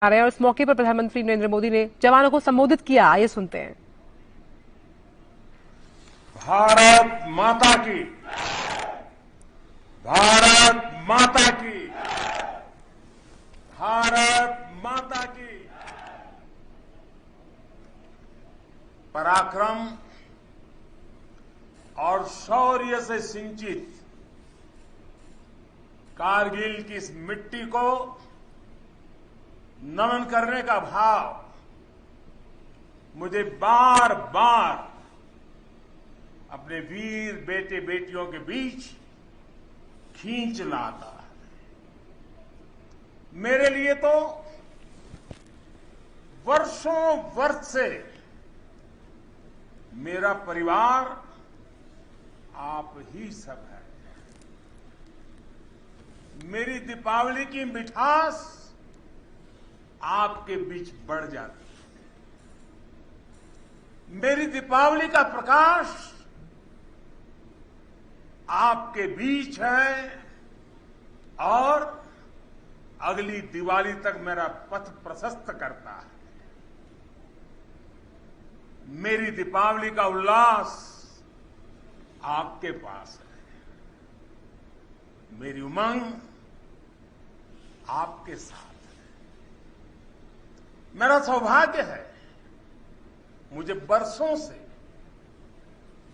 आ रहे हैं और इस मौके पर प्रधानमंत्री नरेंद्र मोदी ने जवानों को संबोधित किया। आइए सुनते हैं। भारत माता की, भारत माता की, भारत माता की। पराक्रम और शौर्य से सिंचित कारगिल की इस मिट्टी को नमन करने का भाव मुझे बार बार अपने वीर बेटे बेटियों के बीच खींच लाता है। मेरे लिए तो वर्षों वर्ष से मेरा परिवार आप ही सब है। मेरी दीपावली की मिठास आपके बीच बढ़ जाती है। मेरी दीपावली का प्रकाश आपके बीच है और अगली दिवाली तक मेरा पथ प्रशस्त करता है। मेरी दीपावली का उल्लास आपके पास है। मेरी उमंग आपके साथ है। मेरा सौभाग्य है, मुझे बरसों से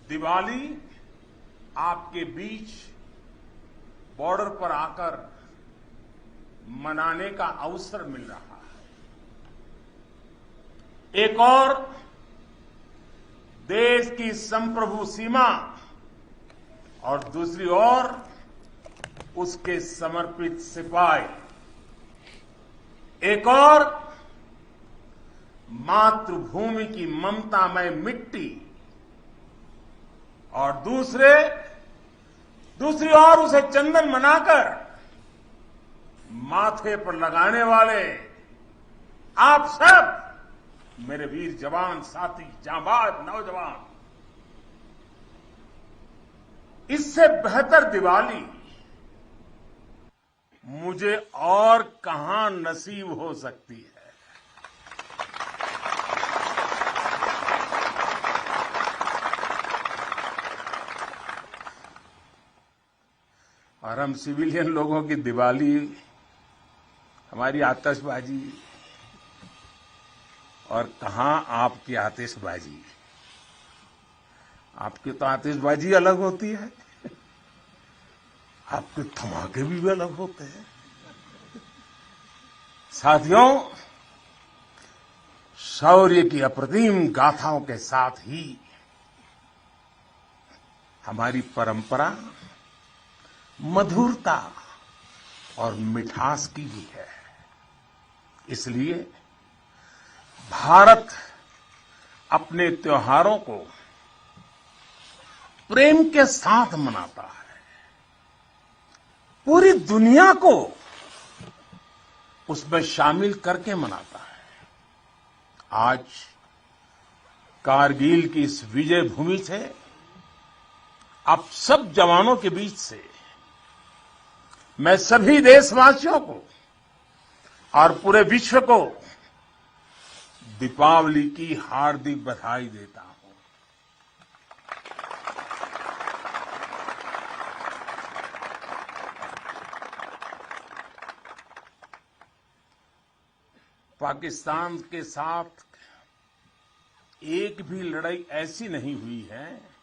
दिवाली आपके बीच बॉर्डर पर आकर मनाने का अवसर मिल रहा है। एक और देश की संप्रभु सीमा और दूसरी ओर उसके समर्पित सिपाही। एक और मातृभूमि की ममतामय मिट्टी और दूसरी ओर उसे चंदन बनाकर माथे पर लगाने वाले आप सब मेरे वीर जवान साथी, जांबाज नौजवान। इससे बेहतर दिवाली मुझे और कहां नसीब हो सकती है। और हम सिविलियन लोगों की दिवाली, हमारी आतिशबाजी, और कहां आपकी आतिशबाजी। आपकी तो आतिशबाजी अलग होती है, आपके धमाके भी अलग होते हैं। साथियों, शौर्य की अप्रतिम गाथाओं के साथ ही हमारी परंपरा मधुरता और मिठास की भी है। इसलिए भारत अपने त्योहारों को प्रेम के साथ मनाता है। पूरी दुनिया को उसमें शामिल करके मनाता है। आज कारगिल की इस विजय भूमि से आप सब जवानों के बीच से मैं सभी देशवासियों को और पूरे विश्व को दीपावली की हार्दिक बधाई देता हूं। पाकिस्तान के साथ एक भी लड़ाई ऐसी नहीं हुई है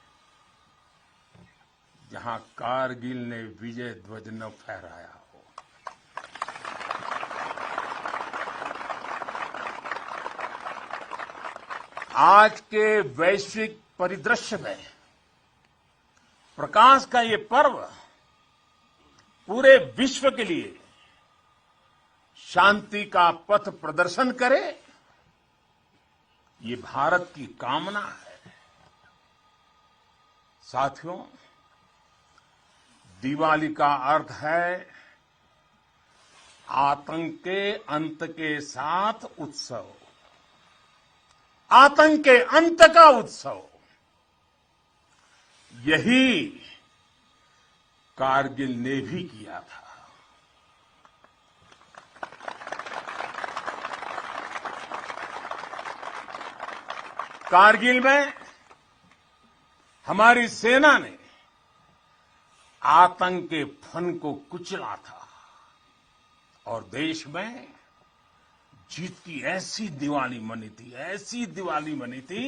जहां कारगिल ने विजय ध्वज न फहराया हो। आज के वैश्विक परिदृश्य में प्रकाश का ये पर्व पूरे विश्व के लिए शांति का पथ प्रदर्शन करे, ये भारत की कामना है। साथियों, दिवाली का अर्थ है आतंक के अंत के साथ उत्सव, आतंक के अंत का उत्सव। यही कारगिल ने भी किया था। कारगिल में हमारी सेना ने आतंक के फन को कुचला था और देश में जीत की ऐसी दिवाली मनी थी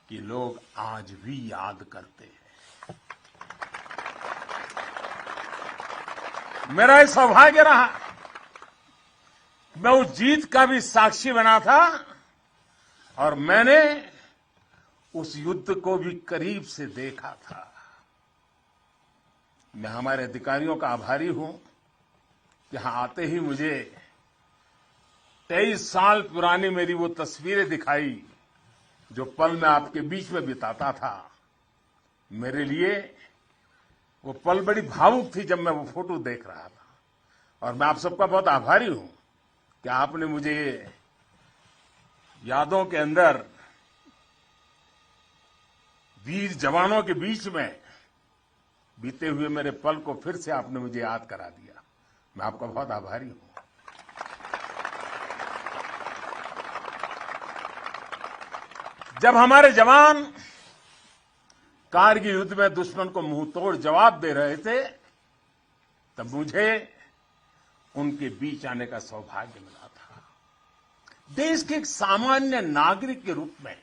कि लोग आज भी याद करते हैं। मेरा ये सौभाग्य रहा, मैं उस जीत का भी साक्षी बना था और मैंने उस युद्ध को भी करीब से देखा था। मैं हमारे अधिकारियों का आभारी हूं कि यहां आते ही मुझे 23 साल पुरानी मेरी वो तस्वीरें दिखाई जो पल मैं आपके बीच में बिताता था। मेरे लिए वो पल बड़ी भावुक थी जब मैं वो फोटो देख रहा था और मैं आप सबका बहुत आभारी हूं कि आपने मुझे यादों के अंदर वीर जवानों के बीच में बीते हुए मेरे पल को फिर से आपने मुझे याद करा दिया। मैं आपका बहुत आभारी हूं। जब हमारे जवान कारगिल युद्ध में दुश्मन को मुंह तोड़ जवाब दे रहे थे तब मुझे उनके बीच आने का सौभाग्य मिला था। देश के एक सामान्य नागरिक के रूप में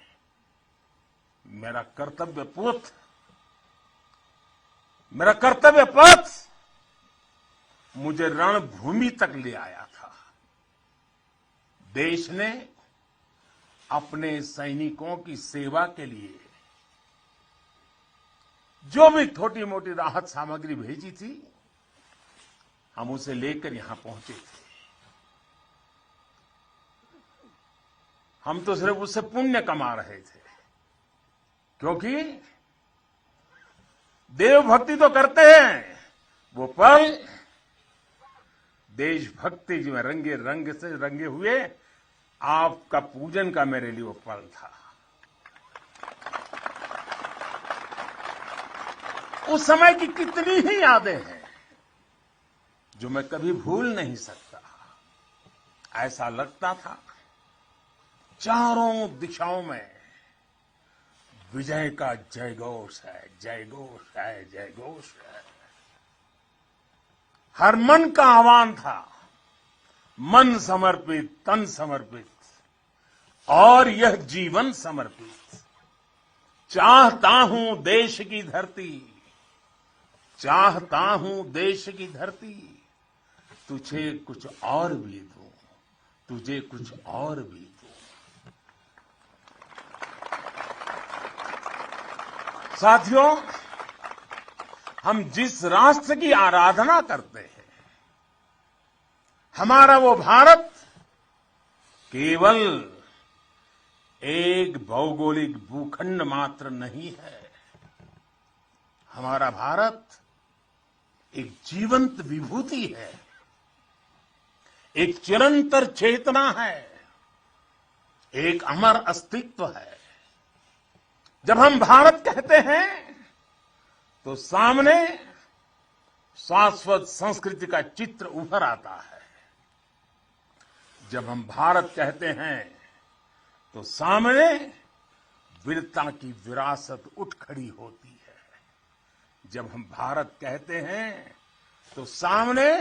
मेरा कर्तव्य पथ मुझे रणभूमि तक ले आया था। देश ने अपने सैनिकों की सेवा के लिए जो भी छोटी मोटी राहत सामग्री भेजी थी हम उसे लेकर यहां पहुंचे थे। हम तो सिर्फ उससे पुण्य कमा रहे थे क्योंकि देवभक्ति तो करते हैं, वो पल देशभक्ति जी में रंग से रंगे हुए आपका पूजन का मेरे लिए वो पल था। उस समय की कितनी ही यादें हैं जो मैं कभी भूल नहीं सकता। ऐसा लगता था चारों दिशाओं में विजय का जयघोष है, जयघोष है, जयघोष है। हर मन का आह्वान था, मन समर्पित, तन समर्पित और यह जीवन समर्पित। चाहता हूं देश की धरती, चाहता हूं देश की धरती, तुझे कुछ और भी दूं, तुझे कुछ और भी दूं। साथियों, हम जिस राष्ट्र की आराधना करते हैं, हमारा वो भारत केवल एक भौगोलिक भूखंड मात्र नहीं है। हमारा भारत एक जीवंत विभूति है, एक चिरंतर चेतना है, एक अमर अस्तित्व है। जब हम भारत कहते हैं तो सामने शाश्वत संस्कृति का चित्र उभर आता है। जब हम भारत कहते हैं तो सामने वीरता की विरासत उठ खड़ी होती है। जब हम भारत कहते हैं तो सामने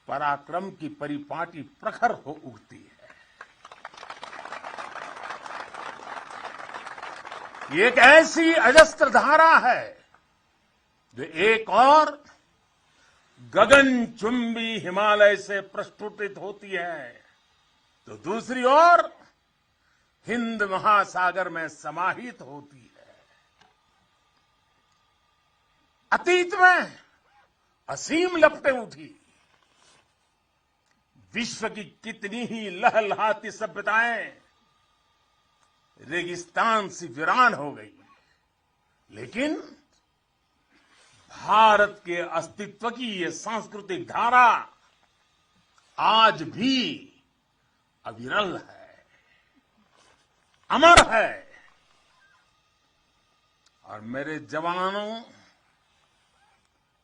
पराक्रम की परिपाटी प्रखर हो उठती है। ये एक ऐसी अजस्त्र धारा है जो एक और गगनचुंबी हिमालय से प्रस्फुटित होती है तो दूसरी ओर हिंद महासागर में समाहित होती है। अतीत में असीम लपटें उठी, विश्व की कितनी ही लहलहाती सभ्यताएं रेगिस्तान सी वीरान हो गई, लेकिन भारत के अस्तित्व की ये सांस्कृतिक धारा आज भी अविरल है, अमर है। और मेरे जवानों,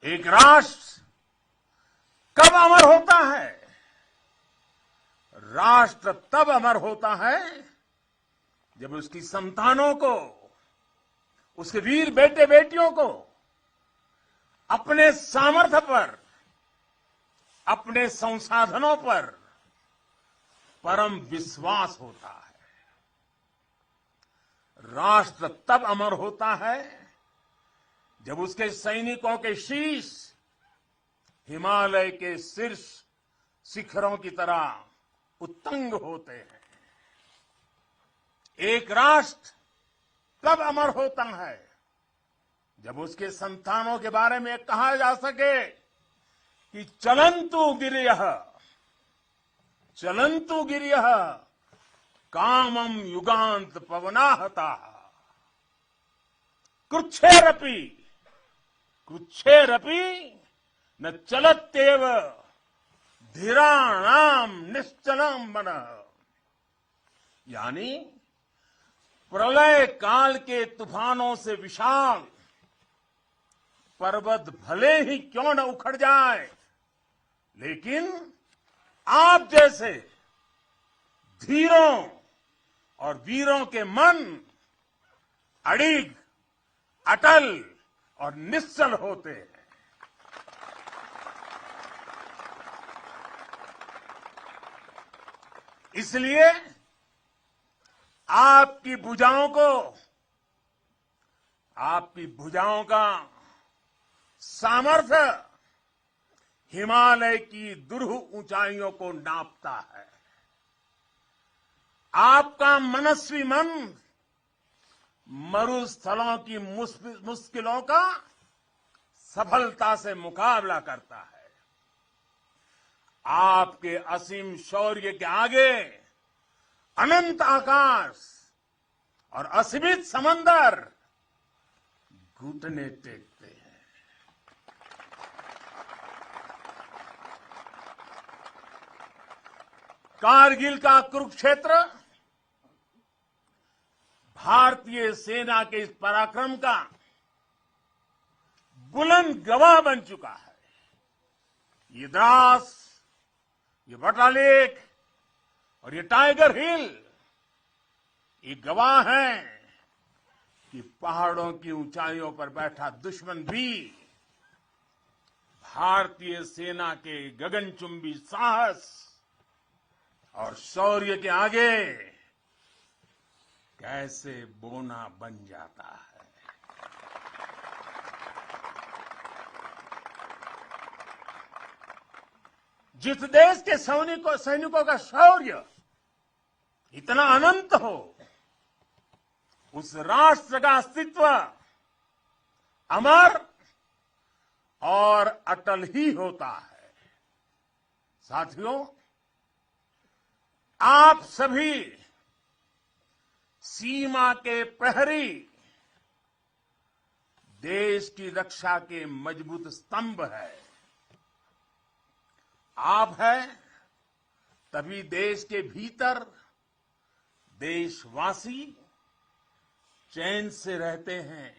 एक राष्ट्र कब अमर होता है? राष्ट्र तब अमर होता है जब उसकी संतानों को, उसके वीर बेटे बेटियों को अपने सामर्थ्य पर, अपने संसाधनों पर परम विश्वास होता है। राष्ट्र तब अमर होता है जब उसके सैनिकों के शीश हिमालय के शीर्ष शिखरों की तरह उत्तुंग होते हैं। एक राष्ट्र कब अमर होता है जब उसके संतानों के बारे में कहा जा सके कि चलन्तु गिरियः कामम युगांत पवनाहता कृच्छेरपि न चलत्येव धीराणाम निश्चलम मनः। यानी प्रलय काल के तूफानों से विशाल पर्वत भले ही क्यों न उखड़ जाए, लेकिन आप जैसे धीरों और वीरों के मन अडिग, अटल और निश्चल होते हैं। इसलिए आपकी भुजाओं का सामर्थ्य हिमालय की दुरूह ऊंचाइयों को नापता है। आपका मनस्वी मन मरुस्थलों की मुश्किलों का सफलता से मुकाबला करता है। आपके असीम शौर्य के आगे अनंत आकाश और असीमित समंदर घुटने टेकते हैं। कारगिल का कुरुक्षेत्र भारतीय सेना के इस पराक्रम का बुलंद गवाह बन चुका है। ये द्रास, ये बटालेक और ये टाइगर हिल ये गवाह हैं कि पहाड़ों की ऊंचाइयों पर बैठा दुश्मन भी भारतीय सेना के गगनचुंबी साहस और शौर्य के आगे कैसे बोना बन जाता है। जिस देश के सैनिकों का शौर्य इतना अनंत हो, उस राष्ट्र का अस्तित्व अमर और अटल ही होता है। साथियों, आप सभी सीमा के प्रहरी, देश की रक्षा के मजबूत स्तंभ है। आप हैं, तभी देश के भीतर देशवासी चैन से रहते हैं,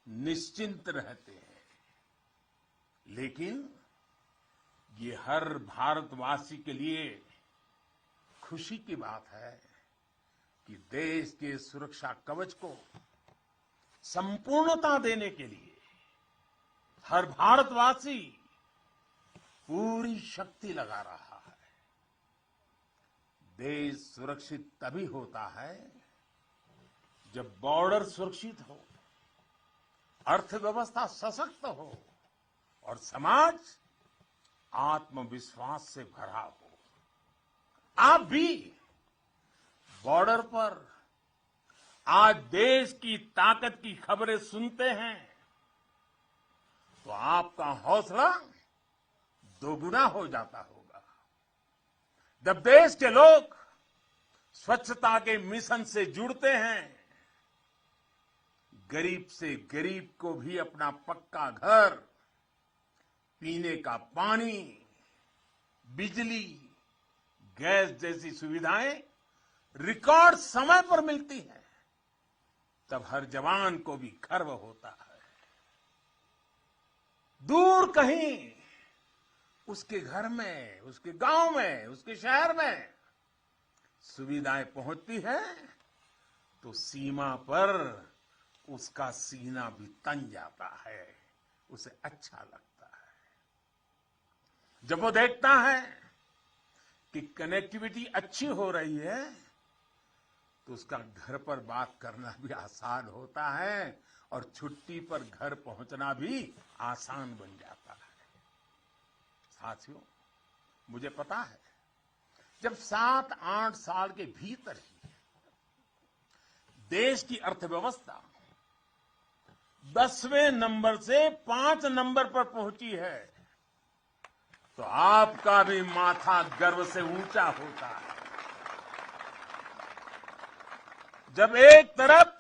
निश्चिंत रहते हैं। लेकिन ये हर भारतवासी के लिए खुशी की बात है कि देश के सुरक्षा कवच को संपूर्णता देने के लिए हर भारतवासी पूरी शक्ति लगा रहा है। देश सुरक्षित तभी होता है जब बॉर्डर सुरक्षित हो, अर्थव्यवस्था सशक्त हो और समाज आत्मविश्वास से भरा हो। आप भी बॉर्डर पर आज देश की ताकत की खबरें सुनते हैं तो आपका हौसला दोगुना हो जाता होगा। जब देश के लोग स्वच्छता के मिशन से जुड़ते हैं, गरीब से गरीब को भी अपना पक्का घर, पीने का पानी, बिजली, गैस जैसी सुविधाएं रिकॉर्ड समय पर मिलती हैं, तब हर जवान को भी गर्व होता है। दूर कहीं उसके घर में, उसके गांव में, उसके शहर में सुविधाएं पहुंचती हैं तो सीमा पर उसका सीना भी तन जाता है, उसे अच्छा लगता है। जब वो देखता है कि कनेक्टिविटी अच्छी हो रही है तो उसका घर पर बात करना भी आसान होता है और छुट्टी पर घर पहुंचना भी आसान बन जाता है। साथियों, मुझे पता है जब 7-8 साल के भीतर ही देश की अर्थव्यवस्था 10वें नंबर से 5 नंबर पर पहुंची है तो आपका भी माथा गर्व से ऊंचा होता है। जब एक तरफ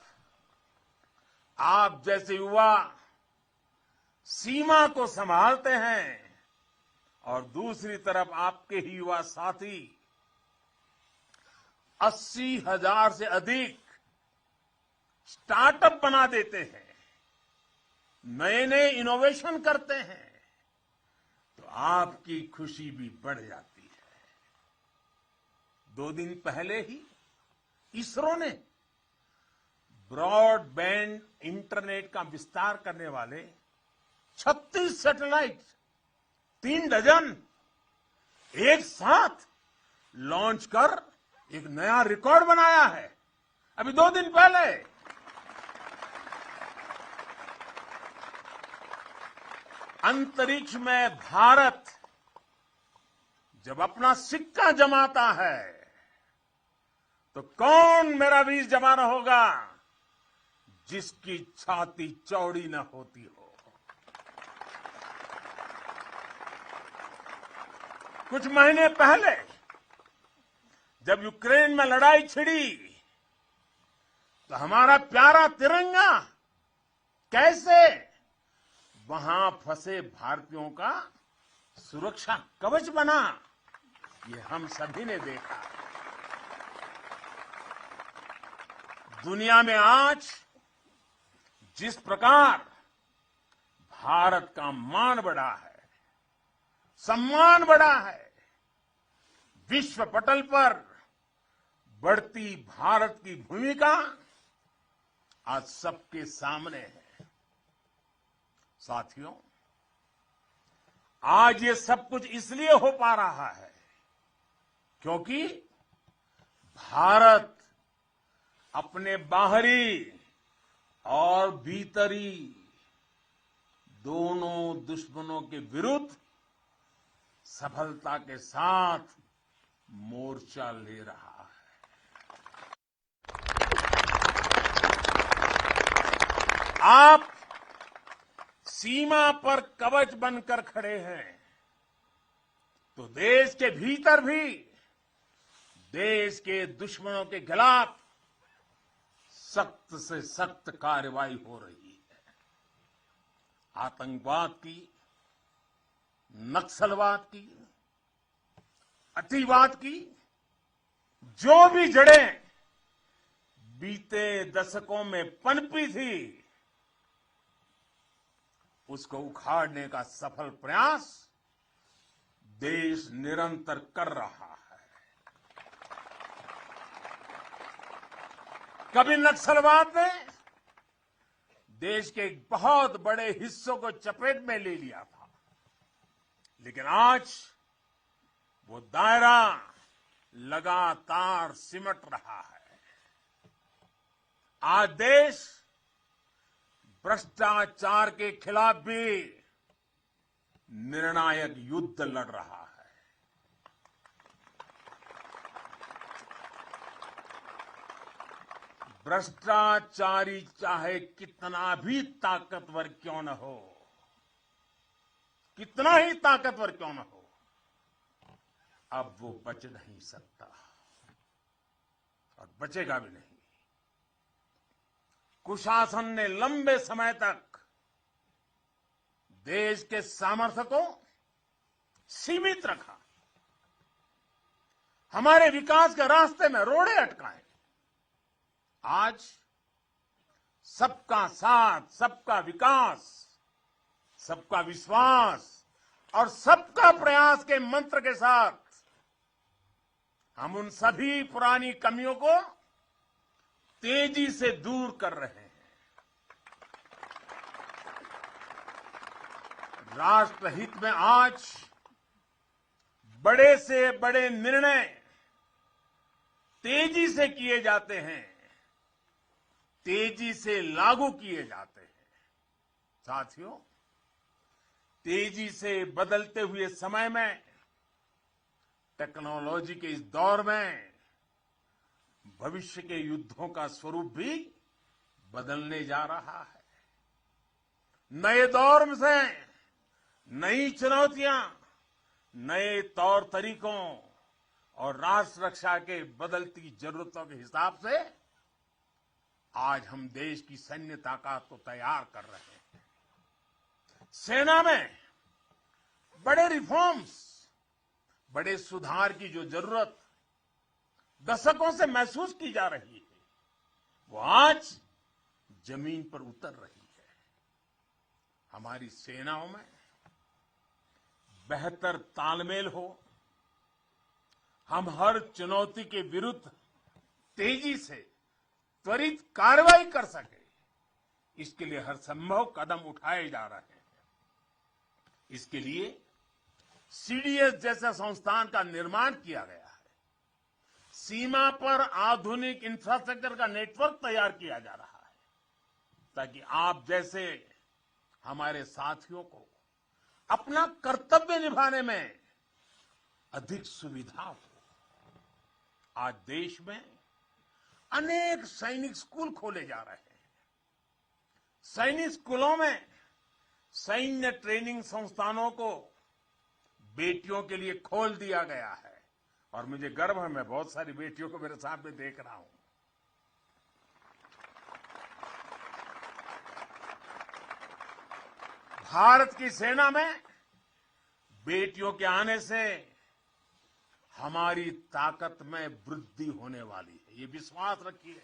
आप जैसे युवा सीमा को संभालते हैं और दूसरी तरफ आपके ही युवा साथी 80,000 से अधिक स्टार्टअप बना देते हैं, नए नए इनोवेशन करते हैं, तो आपकी खुशी भी बढ़ जाती है। 2 दिन पहले ही इसरो ने ब्रॉडबैंड इंटरनेट का विस्तार करने वाले 36 सैटेलाइट 3 डजन एक साथ लॉन्च कर एक नया रिकॉर्ड बनाया है। अभी 2 दिन पहले अंतरिक्ष में भारत जब अपना सिक्का जमाता है तो कौन मेरा वीर जवान होगा जिसकी छाती चौड़ी न होती हो। कुछ महीने पहले जब यूक्रेन में लड़ाई छिड़ी तो हमारा प्यारा तिरंगा कैसे वहां फंसे भारतीयों का सुरक्षा कवच बना, ये हम सभी ने देखा। दुनिया में आज जिस प्रकार भारत का मान बढ़ा है, सम्मान बढ़ा है, विश्व पटल पर बढ़ती भारत की भूमिका आज सबके सामने है। साथियों, आज ये सब कुछ इसलिए हो पा रहा है क्योंकि भारत अपने बाहरी और भीतरी दोनों दुश्मनों के विरुद्ध सफलता के साथ मोर्चा ले रहा है। आप सीमा पर कवच बनकर खड़े हैं तो देश के भीतर भी देश के दुश्मनों के खिलाफ सख्त से सख्त कार्रवाई हो रही है। आतंकवाद की, नक्सलवाद की, अतिवाद की जो भी जड़ें बीते दशकों में पनपी थी उसको उखाड़ने का सफल प्रयास देश निरंतर कर रहा है। कभी नक्सलवाद ने देश के एक बहुत बड़े हिस्सों को चपेट में ले लिया था, लेकिन आज वो दायरा लगातार सिमट रहा है। आज देश भ्रष्टाचार के खिलाफ भी निर्णायक युद्ध लड़ रहा है। भ्रष्टाचारी चाहे कितना भी ताकतवर क्यों न हो, कितना ही ताकतवर क्यों न हो, अब वो बच नहीं सकता और बचेगा भी नहीं। कुशासन ने लंबे समय तक देश के सामर्थ्य को सीमित रखा, हमारे विकास के रास्ते में रोड़े अटकाए। आज सबका साथ, सबका विकास, सबका विश्वास और सबका प्रयास के मंत्र के साथ हम उन सभी पुरानी कमियों को तेजी से दूर कर रहे हैं। राष्ट्रहित में आज बड़े से बड़े निर्णय तेजी से किए जाते हैं, तेजी से लागू किए जाते हैं। साथियों, तेजी से बदलते हुए समय में, टेक्नोलॉजी के इस दौर में भविष्य के युद्धों का स्वरूप भी बदलने जा रहा है। नए दौर से नई चुनौतियां, नए तौर तरीकों और राष्ट्र रक्षा के बदलती जरूरतों के हिसाब से आज हम देश की सैन्य ताकत को तैयार कर रहे हैं। सेना में बड़े रिफॉर्म्स, बड़े सुधार की जो जरूरत दशकों से महसूस की जा रही है, वो आज जमीन पर उतर रही है। हमारी सेनाओं में बेहतर तालमेल हो, हम हर चुनौती के विरुद्ध तेजी से त्वरित कार्रवाई कर सके, इसके लिए हर संभव कदम उठाए जा रहे हैं। इसके लिए सीडीएस जैसा संस्थान का निर्माण किया गया है। सीमा पर आधुनिक इंफ्रास्ट्रक्चर का नेटवर्क तैयार किया जा रहा है, ताकि आप जैसे हमारे साथियों को अपना कर्तव्य निभाने में अधिक सुविधा हो। आज देश में अनेक सैनिक स्कूल खोले जा रहे हैं। सैनिक स्कूलों में सैन्य ट्रेनिंग संस्थानों को बेटियों के लिए खोल दिया गया है और मुझे गर्व है, मैं बहुत सारी बेटियों को मेरे सामने देख रहा हूं। भारत की सेना में बेटियों के आने से हमारी ताकत में वृद्धि होने वाली है, ये विश्वास रखिए।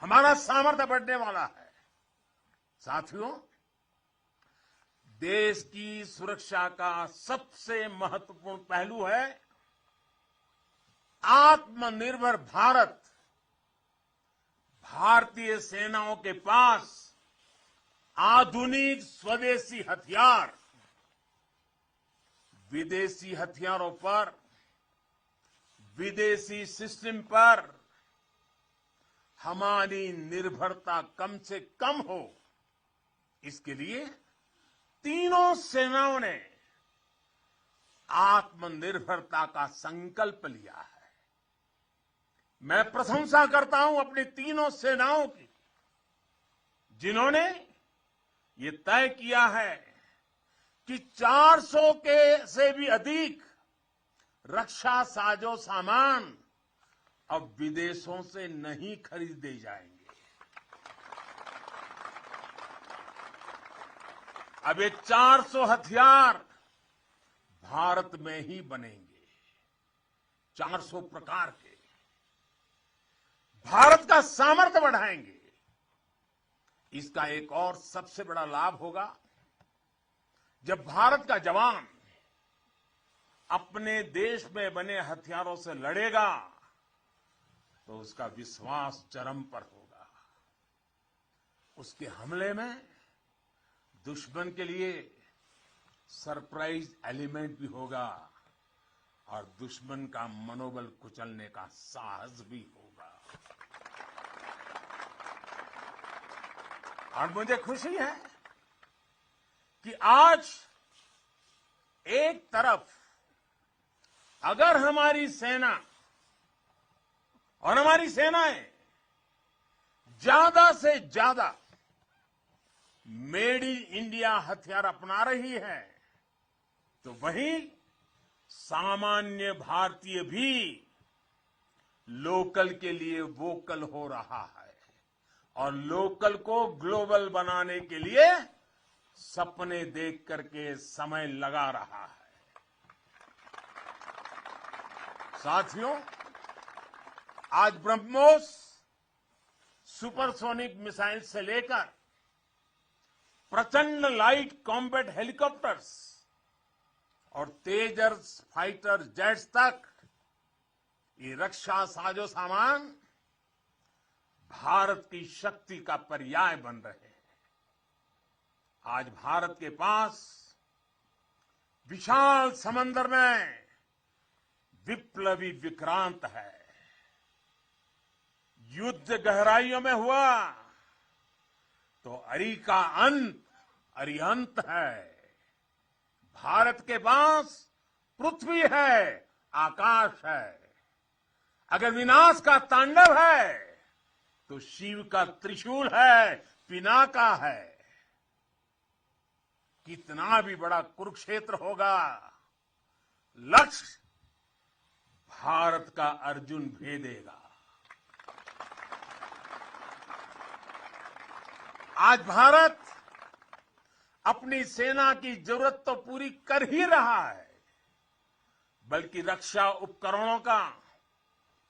हमारा सामर्थ्य बढ़ने वाला है। साथियों, देश की सुरक्षा का सबसे महत्वपूर्ण पहलू है आत्मनिर्भर भारत। भारतीय सेनाओं के पास आधुनिक स्वदेशी हथियार, विदेशी हथियारों पर, विदेशी सिस्टम पर हमारी निर्भरता कम से कम हो, इसके लिए तीनों सेनाओं ने आत्मनिर्भरता का संकल्प लिया है। मैं प्रशंसा करता हूं अपनी तीनों सेनाओं की, जिन्होंने ये तय किया है कि 400 के से भी अधिक रक्षा साजो सामान अब विदेशों से नहीं खरीदे जाएंगे। अब ये 400 हथियार भारत में ही बनेंगे, 400 प्रकार के। भारत का सामर्थ्य बढ़ाएंगे। इसका एक और सबसे बड़ा लाभ होगा, जब भारत का जवान अपने देश में बने हथियारों से लड़ेगा तो उसका विश्वास चरम पर होगा। उसके हमले में दुश्मन के लिए सरप्राइज एलिमेंट भी होगा और दुश्मन का मनोबल कुचलने का साहस भी होगा। और मुझे खुशी है कि आज एक तरफ अगर हमारी सेना और हमारी सेनाएं ज्यादा से ज्यादा मेड इन इंडिया हथियार अपना रही है, तो वहीं सामान्य भारतीय भी लोकल के लिए वोकल हो रहा है और लोकल को ग्लोबल बनाने के लिए सपने देख करके समय लगा रहा है। साथियों, आज ब्रह्मोस सुपरसोनिक मिसाइल से लेकर प्रचंड लाइट कॉम्बैट हेलीकॉप्टर्स और तेजस फाइटर जेट्स तक ये रक्षा साजो सामान भारत की शक्ति का पर्याय बन रहे हैं। आज भारत के पास विशाल समंदर में विप्लवी विक्रांत है। युद्ध गहराइयों में हुआ तो अरी का अंत अरिहंत है। भारत के पास पृथ्वी है, आकाश है। अगर विनाश का तांडव है तो शिव का त्रिशूल है, पिनाका है। कितना भी बड़ा कुरुक्षेत्र होगा, लक्ष्य भारत का अर्जुन भेदेगा। आज भारत अपनी सेना की जरूरत तो पूरी कर ही रहा है, बल्कि रक्षा उपकरणों का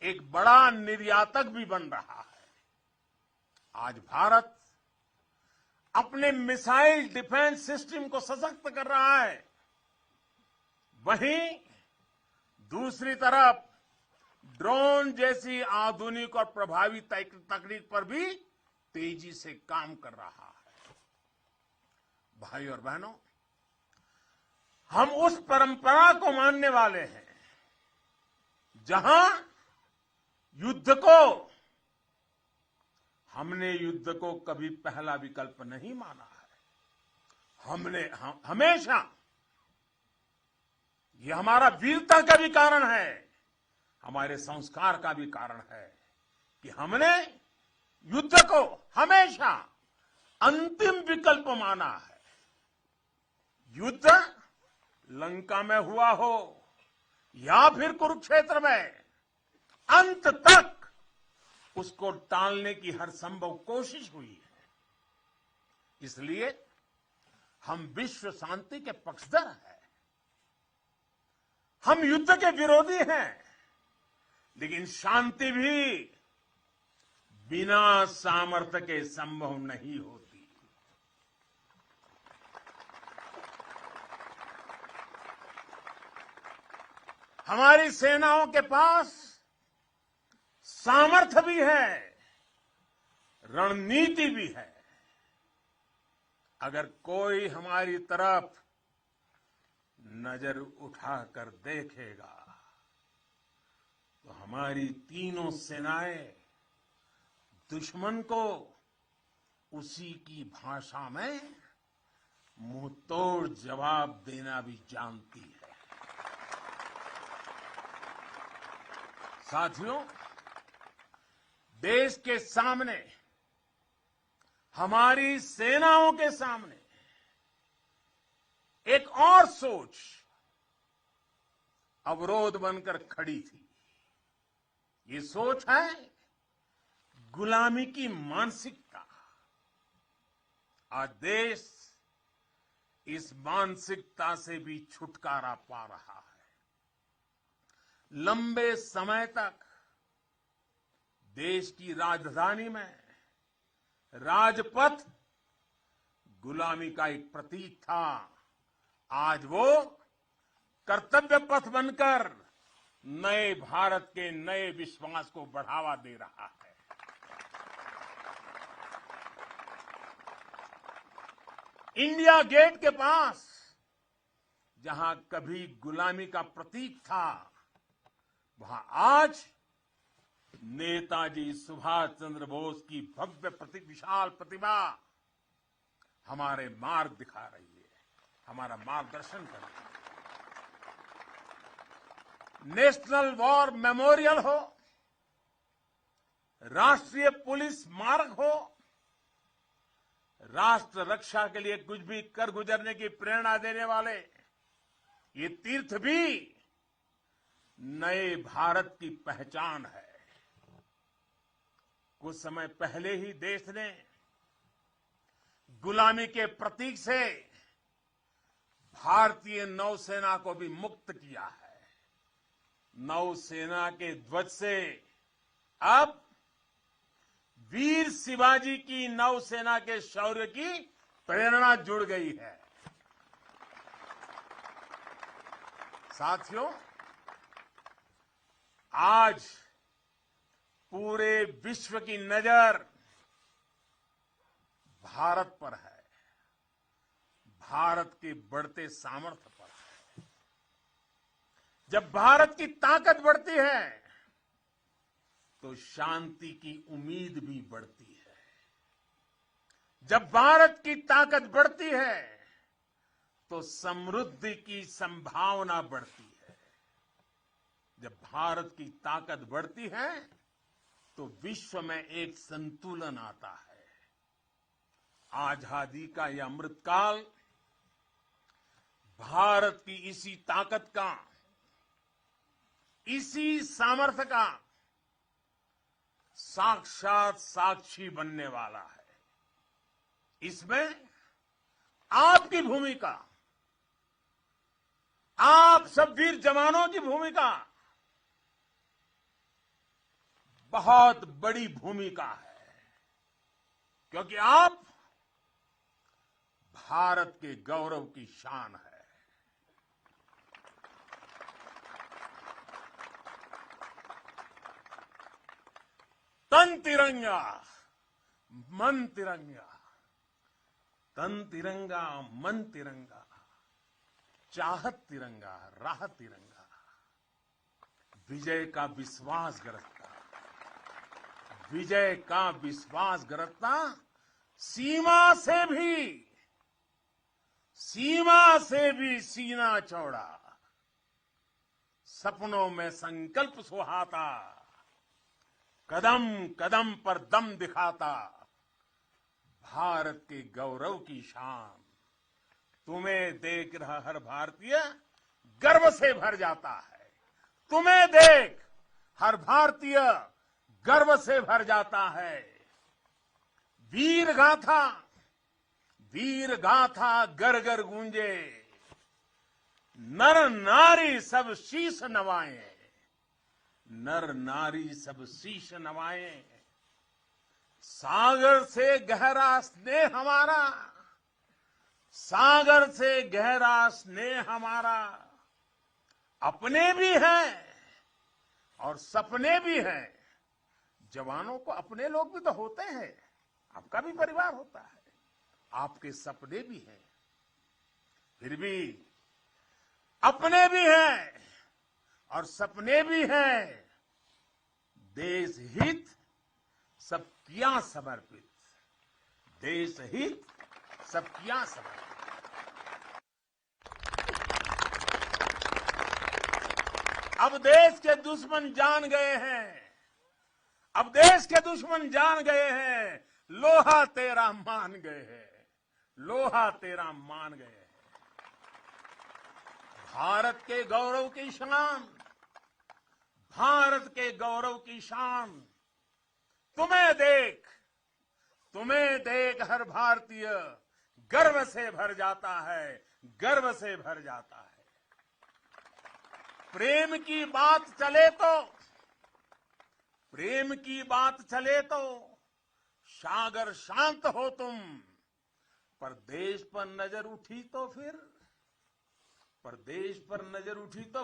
एक बड़ा निर्यातक भी बन रहा है। आज भारत अपने मिसाइल डिफेंस सिस्टम को सशक्त कर रहा है, वहीं दूसरी तरफ ड्रोन जैसी आधुनिक और प्रभावी तकनीक पर भी तेजी से काम कर रहा है। भाई और बहनों, हम उस परंपरा को मानने वाले हैं जहां हमने युद्ध को कभी पहला विकल्प नहीं माना है। हमने हमेशा, यह हमारा वीरता का भी कारण है, हमारे संस्कार का भी कारण है कि हमने युद्ध को हमेशा अंतिम विकल्प माना है। युद्ध लंका में हुआ हो या फिर कुरुक्षेत्र में, अंत तक उसको टालने की हर संभव कोशिश हुई है। इसलिए हम विश्व शांति के पक्षधर हैं। हम युद्ध के विरोधी हैं, लेकिन शांति भी बिना सामर्थ्य के संभव नहीं होती। हमारी सेनाओं के पास सामर्थ्य भी है, रणनीति भी है। अगर कोई हमारी तरफ नजर उठाकर देखेगा तो हमारी तीनों सेनाएं दुश्मन को उसी की भाषा में मुंहतोड़ जवाब देना भी जानती है। साथियों, देश के सामने, हमारी सेनाओं के सामने एक और सोच अवरोध बनकर खड़ी थी। ये सोच है गुलामी की मानसिकता। आज देश इस मानसिकता से भी छुटकारा पा रहा है। लंबे समय तक देश की राजधानी में राजपथ गुलामी का एक प्रतीक था। आज वो कर्तव्य पथ बनकर नए भारत के नए विश्वास को बढ़ावा दे रहा है। इंडिया गेट के पास जहां कभी गुलामी का प्रतीक था, वहां आज नेताजी सुभाष चंद्र बोस की भव्य विशाल प्रतिमा हमारे मार्ग दिखा रही है, हमारा मार्गदर्शन कर रही है। नेशनल वॉर मेमोरियल हो, राष्ट्रीय पुलिस स्मारक हो, राष्ट्र रक्षा के लिए कुछ भी कर गुजरने की प्रेरणा देने वाले ये तीर्थ भी नए भारत की पहचान है। कुछ समय पहले ही देश ने गुलामी के प्रतीक से भारतीय नौसेना को भी मुक्त किया है। नौसेना के ध्वज से अब वीर शिवाजी की नौसेना के शौर्य की प्रेरणा जुड़ गई है। साथियों, आज पूरे विश्व की नजर भारत पर है, भारत के बढ़ते सामर्थ्य पर है। जब भारत की ताकत बढ़ती है तो शांति की उम्मीद भी बढ़ती है। जब भारत की ताकत बढ़ती है तो समृद्धि की संभावना बढ़ती है। जब भारत की ताकत बढ़ती है तो विश्व में एक संतुलन आता है। आजादी का यह अमृतकाल भारत की इसी ताकत का, इसी सामर्थ्य का साक्षात साक्षी बनने वाला है। इसमें आपकी भूमिका, आप सब वीर जवानों की भूमिका बहुत बड़ी भूमिका है, क्योंकि आप भारत के गौरव की शान है। तन तिरंगा मन तिरंगा, तन तिरंगा मन तिरंगा, चाहत तिरंगा राह तिरंगा, विजय का विश्वास गरजता, विजय का विश्वास गरजता, सीमा से भी सीना चौड़ा, सपनों में संकल्प सुहाता, कदम कदम पर दम दिखाता, भारत के गौरव की शान। तुम्हें देख रहा हर भारतीय गर्व से भर जाता है। तुम्हें देख हर भारतीय गर्व से भर जाता है। वीर गाथा घर घर गूंजे, नर नारी सब शीश नवाएं, नर नारी सब शीश नवाएं। सागर से गहरा स्नेह हमारा, सागर से गहरा स्नेह हमारा, अपने भी हैं और सपने भी हैं। जवानों को अपने लोग भी तो होते हैं, आपका भी परिवार होता है, आपके सपने भी हैं, फिर भी अपने भी हैं और सपने भी हैं। देश हित सब किया समर्पित, देश हित सब किया समर्पित। अब देश के दुश्मन जान गए हैं, अब देश के दुश्मन जान गए हैं, लोहा तेरा मान गए हैं, लोहा तेरा मान गए हैं। भारत के गौरव की शान, भारत के गौरव की शान। तुम्हें देख हर भारतीय गर्व से भर जाता है, गर्व से भर जाता है। प्रेम की बात चले तो सागर शांत हो तुम, पर देश पर नजर उठी तो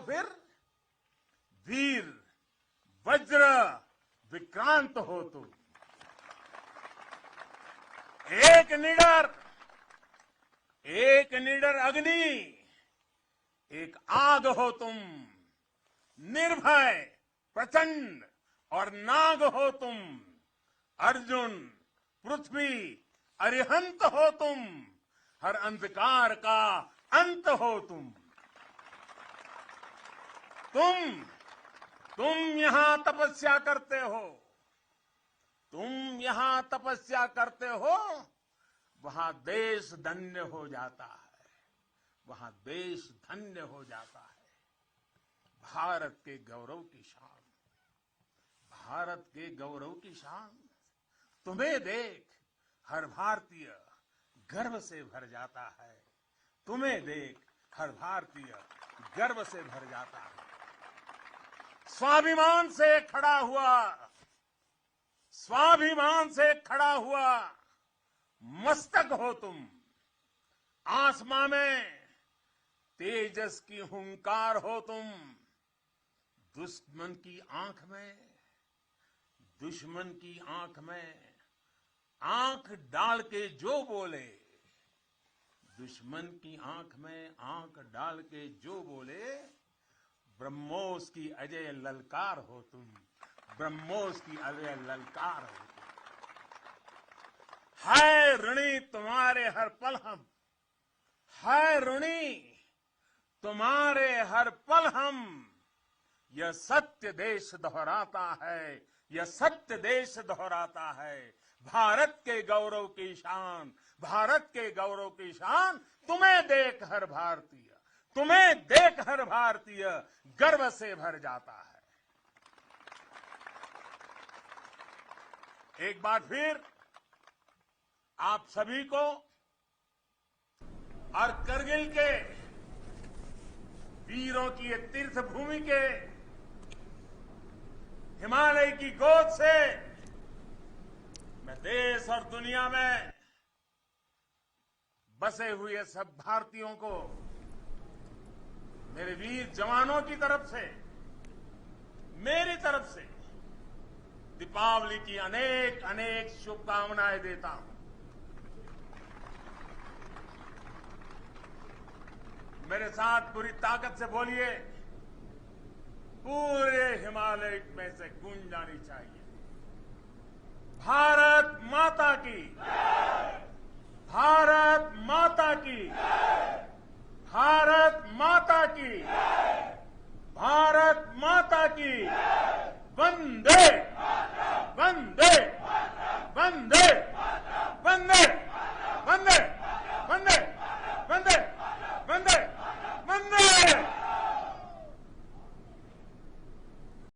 फिर वीर वज्र विक्रांत हो तुम। एक निडर अग्नि, एक आग हो तुम, निर्भय प्रचंड और नाग हो तुम। अर्जुन पृथ्वी अरिहंत हो तुम, हर अंधकार का अंत हो तुम। तुम यहां तपस्या करते हो, वहां देश धन्य हो जाता है, वहां देश धन्य हो जाता है। भारत के गौरव की शान, भारत के गौरव की शान। तुम्हें देख हर भारतीय गर्व से भर जाता है, तुम्हें देख हर भारतीय गर्व से भर जाता है। स्वाभिमान से खड़ा हुआ मस्तक हो तुम। आसमां में तेजस की हुंकार हो तुम, दुश्मन की आंख में दुश्मन की आंख में आंख डाल के जो बोले, दुश्मन की आंख में आंख डाल के जो बोले, ब्रह्मोस की अजय ललकार हो तुम, ब्रह्मोस की अजय ललकार हो तुम। है ऋणी तुम्हारे हर पल हम, है ऋणी तुम्हारे हर पल हम। यह सत्य देश दोहराता है, यह सत्य देश दोहराता है। भारत के गौरव की शान, भारत के गौरव की शान, तुम्हें देख हर भारतीय, तुम्हें देख हर भारतीय गर्व से भर जाता है। एक बार फिर आप सभी को और करगिल के वीरों की ये तीर्थ भूमि के हिमालय की गोद से मैं देश और दुनिया में बसे हुए सब भारतीयों को, मेरे वीर जवानों की तरफ से, मेरी तरफ से दीपावली की अनेक अनेक शुभकामनाएं देता हूं। मेरे साथ पूरी ताकत से बोलिए, पूरे हिमालय में से गूंज जानी चाहिए, भारत माता की, भारत माता की, भारत माता की, भारत माता की, वंदे